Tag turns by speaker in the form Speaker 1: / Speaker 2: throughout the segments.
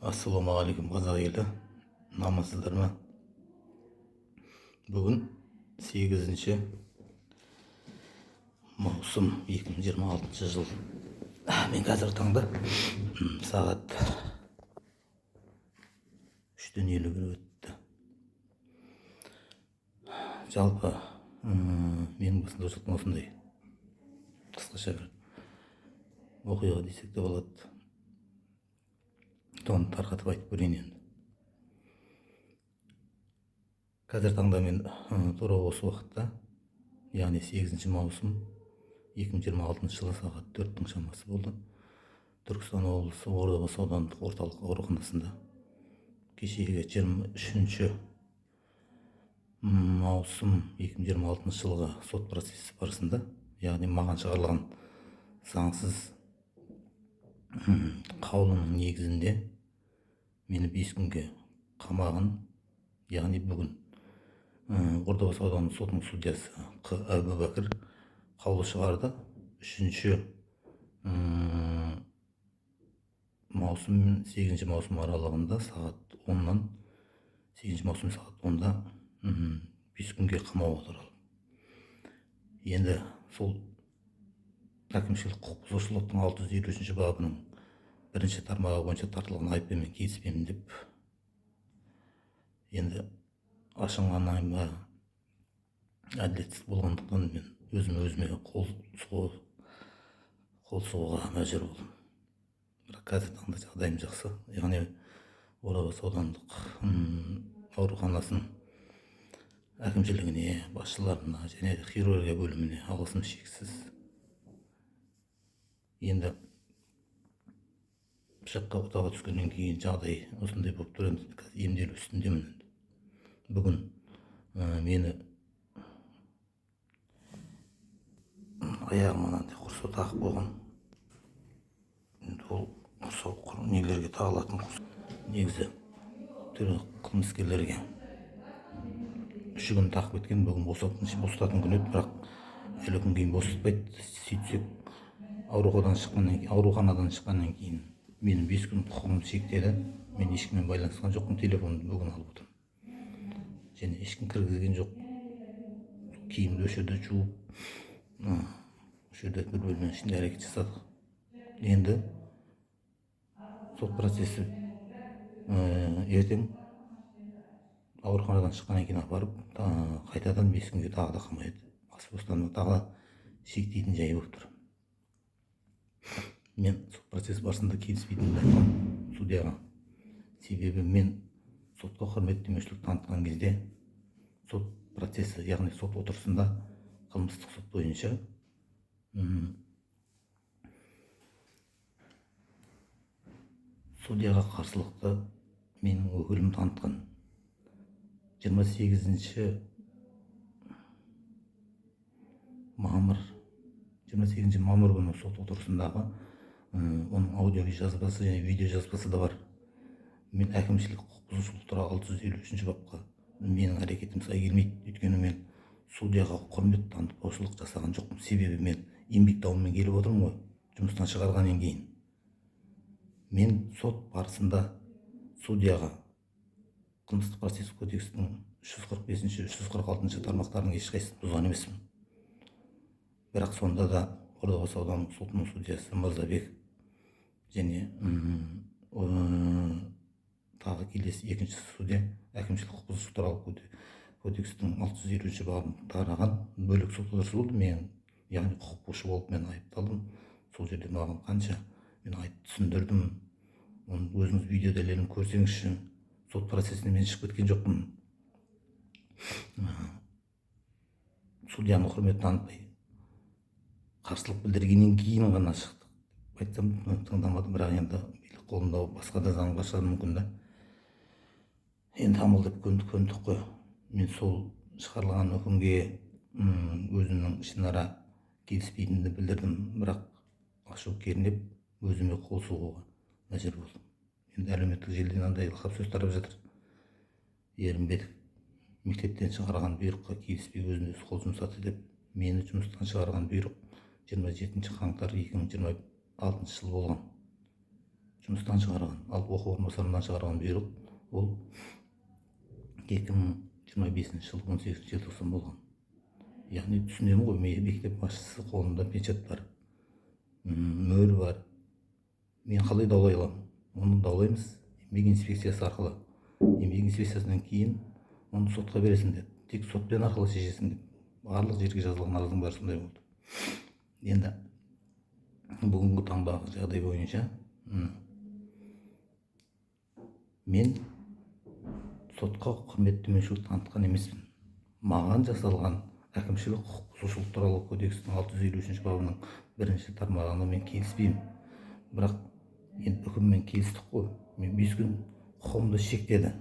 Speaker 1: Ассалаумағалейкум қазақ елі, амансыздар ма? Бүгін 8 маусым 2026 жыл. Мен қазір таңда сағат 3:50 өтті. Жалпы менің басымда жатқан осындай қысқаша бір оқиға десек те болады. Оны тарқатып айтып көрейін енді. Қазір таңда мен тура осы уақытта, яғни 8 маусым 2026 жылы сағат 4-тің шамасы болды. Түркістан облысы Ордабасы аудандық орталық ауруханасында кешегі 23 маусым 2026 жылғы сот процесі барысында, яғни маған шығарылған заңсыз қаулының негізінде мені 5 күнге қамаған, яғни бүгін Ордабасы аудандық сотының судьясы Қ. Әбубәкір қаулы шығарды. 3 маусым мен 8 маусым аралығында сағат 10-нан 8 маусым сағат 10-да 5 күнге қамауға тұрады. Енді сол әкімшілік құқық бұзушылықтың 653 бабының 1-ші тармағы бойынша тартылған айыппен келіспеймін деп, енді ашынғаннан ба әділетсіз болғандықтан мен өзіме қол соғуға мәжбүр болдым. Бірақ қазір таңда жағдайым жақсы. Яғни Ордабасы аудандық ауруханасының әкімшілігіне, басшыларына және хирургия бөліміне алғысым шексіз. Енді пышаққа отаға түскеннен кейін жағдай осындай болып тұр. Емделу үстіндемін. Бүгін мені аяғыма мынандай құрсау тағып қойған. Енді ол құрсау нелерге тағылатын негізі түрлі қылмыскерлерге 3 күн тағып кеткен. Бүгін босататын күн еді, бірақ әлі күн кейін босатпайды. Сөйтсек ауруханадан шыққаннан кейін менің 5 күн құқығым шектеді. Мен ешкіммен байланысқан жоқпын. Телефонды бүгін алып отырмын. Және ешкім кіргізген жоқ. Киімді осы жерде жуып, осы жерде бір бөлменің ішінде әрекет жасадық. Енді сот процесі ертең ауруханадан шыққаннан кейін апарып, қайтадан 5 күнге тағы да қамайды. Бас бостандығын тағы да шектейтін жайы болып тұр. Мен сот процесі барысында келіспейтінімді айтқам судьяға. Себебі мен сотқа құрметтемеушілік танытқан кезде сот процесі, яғни сот отырысында қылмыстық сот бойынша судьяға қарсылықты менің өкілім танытқан. 28 мамыр күні сот отырысындағы оның аудио жазбасы және видео жазбасы да бар. Мен әкімшілік құқық бұзушылық туралы 653 бапқа менің әрекетім сай келмейді. Өйткені мен судьяға құрмет танытпаушылық жасаған жоқпын. Себебі мен еңбек дауыммен келіп отырмын ғой, жұмыстан шығарғаннан кейін. Мен сот барысында судьяға қылмыстық процесс кодексінің 345-346 тармақтарының ешқайсысын бұзған емеспін. Бірақ сонда да Ордабасы аудандық сотының судьясы Мырзабеков және тағы келесі екінші судья әкімшілік құқық бұзушылық туралы кодекстің 653 бабын тараған бөлек сот отырысы болды. Мен, яғни құқық бұзушы болып мен айыпталдым. Сол жерде маған қанша мен айтып түсіндірдім. Оның өзіңіз видео дәлелін көрсеңізші. Сот процесіне мен шығып кеткен жоқпын. Судьяны құрмет танытпай қарсылық білдіргеннен кейін ғана шықтық. Айтсам тыңдамадым, бірақ енді билік қолында басқа да заң бар шығар мүмкін да. Енді амал деп көндік қой. Мен сол шығарылған үкімге өзімнің ішінара келіспейтінімді білдірдім, бірақ ашу кернеп өзіме қол соғуға мәжбүр болдым. Енді әлеуметтік желіден андай лақап сөз тарап жатыр. Ерімбетов мектептен шығарған бұйрыққа келіспей өзіне қол жұмсады деп. Мені жұмыстан шығарған бұйрық 27 қаңтар 2026 жыл болған. жұмыстан шығарған, ал оқу орынбасарымнан шығарған бұйрық ол 2025 жыл 18 желтоқсан болған. Яғни түсінемін ғой, мектеп басшысы қолында печат бар, мөр бар. Мен қалай даулай аламын? Оны даулаймыз еңбек инспекциясы арқылы. Еңбек инспекциясынан кейін оны сотқа бересің деді. Тек сотпен арқылы шешесің деп. Барлық жерге жазылған арыздың бәрі сондай болды. Енді бүгінгі таңдағы жағдай бойынша мен сотқа құрмет төменшілік танытқан емеспін. Маған жасалған әкімшілік құқық бұзушылық туралы кодекстің 653 бабының 1-ші тармағына мен келіспеймін. Бірақ енді үкіммен келістік қой. Мен 5 күн құқығымды шектеді.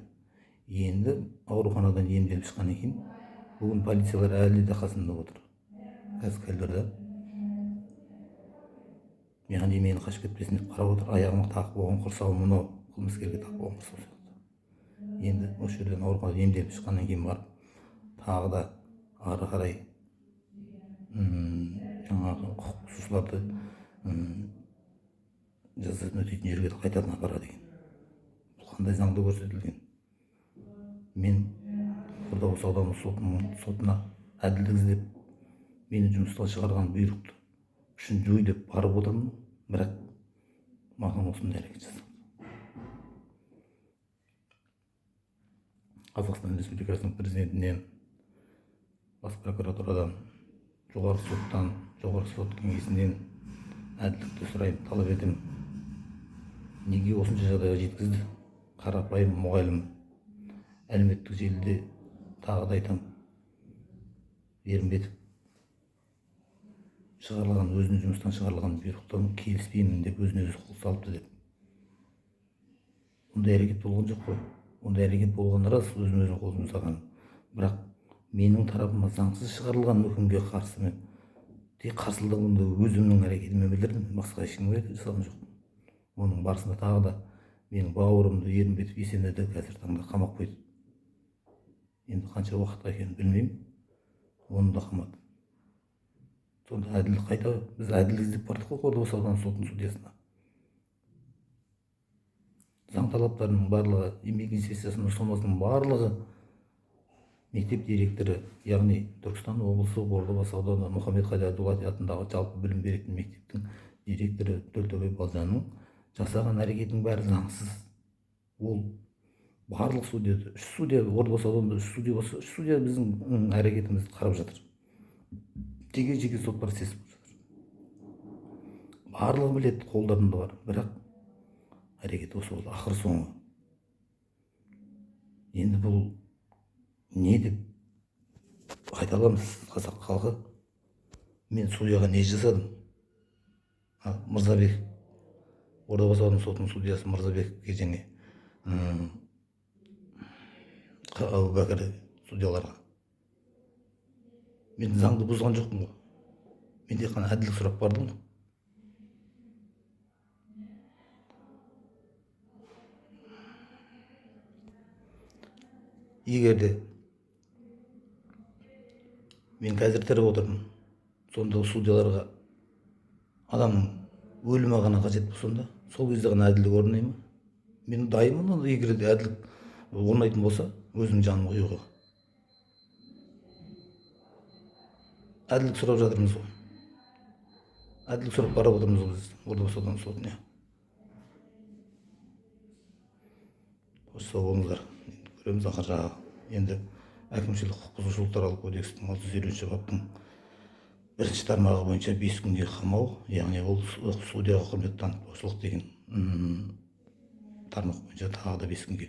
Speaker 1: Енді ауруханадан емделіп шыққаннан кейін бүгін полициялар әлі де қасымда отыр. Қазір коридорда. Яғни мені қашып кетпесін деп қарап отыр. Аяғыма тағып болған құрсауым мынау, қылмыскерге тағып болған құрсау. Енді осы жерден ауруханадан емделіп шыққаннан кейін барып тағы да ары қарай жаңағы құқық бұзушыларды жазасын өтейтін жерге қайтадан апарады екен. Бұл қандай заңда көрсетілген? Мен Ордабасы аудандық сотына әділдік іздеп мені жұмыстан шығарған бұйрықты үшін жой деп барып отырмын, бірақ маған осындай әрекет жасады. Қазақстан Республикасының президентінен, бас прокуратурадан, жоғарғы соттан, жоғарғы сот кеңесінен әділдікті сұраймын, талап етемін. Неге осынша жағдайға жеткізді? Қарапайым мұғалім. Әлеуметтік желіде тағы да айтамын, Ерімбетов шығарылған, өзінің жұмыстан шығарылған бұйрықтан келіспеймін деп өзіне өзі қол салыпты деп. Ондай әрекет болған жоқ қой. Ондай әрекет болғаны рас, өзім қол жұмсаған. Бірақ менің тарапыма заңсыз шығарылған үкімге қарсы мен тек қарсылығымды өзімнің әрекетіме білдірдім, басқа ешкімге жасаған жоқ. Оның барысында тағы да менің бауырымды Ерімбетов Есенді қазір таңда қамап қойды. Енді қанша уақытқа екенін білмеймін, оны да қамады. Сонда әділдік қайда? Біз әділдік іздеп бардық қой Ордабасы аудандық сотының судьясына. Заң талаптарының барлығы, еңбек инспекциясының ұстанымының барлығы, мектеп директоры, яғни Түркістан облысы Ордабасы ауданы Мұхаммед-Хайдар Дулати атындағы жалпы білім беретін мектептің директоры Төлтөбай Балжанның жасаған әрекетінің бәрі заңсыз. Ол барлық судья, 3 судья, Ордабасы ауданында 3 судья болса, 3 судья біздің әрекетімізді қарап жатыр. Жеке сот процесі болып жатыр. Барлығы біледі, қолдарында бар, бірақ әрекет осы болды, ақыр соңы. Енді бұл не деп айта аламыз, қазақ халқы? Мен судьяға не жасадым? Мырзабек, Ордабасы аудандық сотының судьясы Мырзабековке және Әбубәкір судьяларға. Мен заңды бұзған жоқпын ғой. Мен тек қана әділдік сұрап бардым ғой. Егер де мен қазір тірі отырмын, сонда судьяларға адамның өлімі ғана қажет болса, сол кезде ғана әділдік орнай ма? Мен дайынмын, егер де әділдік орнайтын болса, өзінің жанын қоюға. Әділдік сұрап жатырмыз ғой. Әділдік сұрап барып отырмыз ғой біз Ордабасы аудандық сотына. Сау болыңыздар. Көреміз ақыр жағы. Енді әкімшілік құқық бұзушылық туралы кодекстің 653 баптың 1-ші тармағы бойынша 5 күнге қамау, яғни ол судьяға құрмет танытпаушылық деген тармақ бойынша тағы да 5 күнге.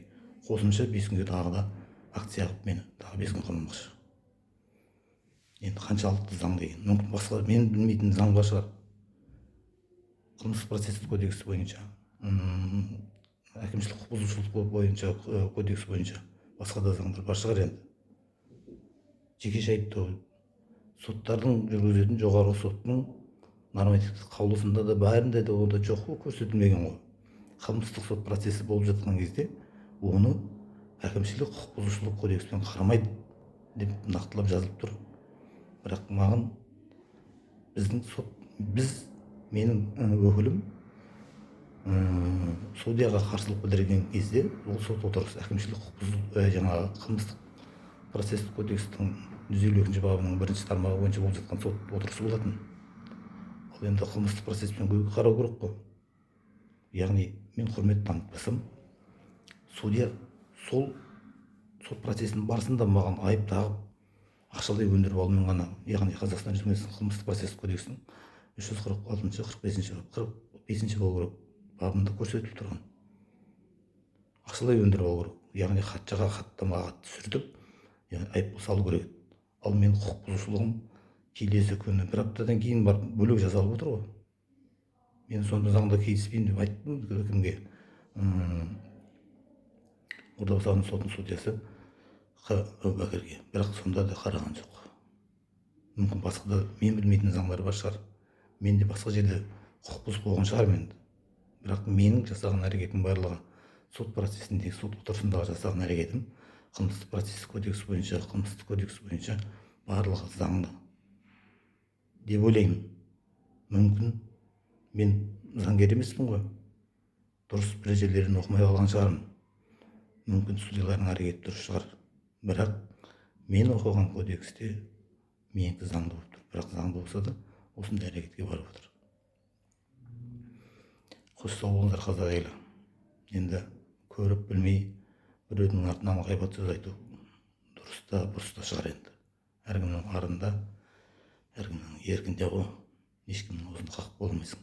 Speaker 1: Қосымша 5 күнге тағы да акция қылып мені тағы 5 күн қамамақшы. Енді қаншалықты заң деген, мүмкін басқа мен білмейтін заң бар шығар. Қылмыстық процестік кодекс бойынша, әкімшілік құқық бұзушылық бойынша кодекс бойынша басқа да заңдар бар шығар енді. Жекеше айтты, соттардың жүргізетін жоғарғы соттың нормативтік қаулысында да бәрінде де онда жоқ қой, көрсетілмеген ғой. Қылмыстық сот процесі болып жатқан кезде оны әкімшілік құқық бұзушылық кодекспен қарамайды деп нақтылап жазылып тұр. Бірақ маған менің өкілім судьяға қарсылық білдірген кезде ол сот отырысы әкімшілік құқық бұзу жаңағы қылмыстық процесстік кодекстің 152 бабының 1 тармағы бойынша болып жатқан сот отырысы болатын. Ол енді қылмыстық процеспен қарау керек қой. Яғни мен құрмет танытпасам, судья сол сот процесінің барысында маған айып тағып ақшалай өндіріп алумен ғана, яғни Қазақстан Республикасының қылмыстық процесстік кодексінің 346-45 бап бабында көрсетіліп тұрған. Ақшалай өндіріп алу керек, яғни хатшыға хаттамаға түсіртіп, яғни айыппұл салу керек. Ал мен құқық бұзушылығым келесі күні 1 аптадан кейін барып бөлек жазалып отыр ғой. Мен сонда заңда келіспеймін деп айттым кімге. Орда аудандық сотының судьясы Әубәкірге, бірақ сонда да қараған жоқ. Мүмкін басқа да мен білмейтін заңдар бар шығар. Мен де басқа жерде құқық бұзып болған шығармын енді. Бірақ менің жасаған әрекетім барлығы сот процесіндегі, сот отырысындағы жасаған әрекетім қылмыстық процесстік кодекс бойынша, қылмыстық кодекс бойынша барлығы заңды деп ойлаймын. Мүмкін мен заңгер емеспін ғой. Дұрыс ережелерін оқымай қалған шығармын. Мүмкін судьялардың әрекеті дұрыс шығар. Бірақ мен оқыған кодексте менікі заңды болып тұр. Бірақ заңды болса да осындай әрекетке барып отыр. Қош сау болыңдар қазақ елі. Енді көріп білмей біреудің артынан ғайбат сөз айту дұрыс та бұрыс та шығар енді. Әркімнің арында, әркімнің еркінде ғой. Ешкімнің аузын қағып болмайсың.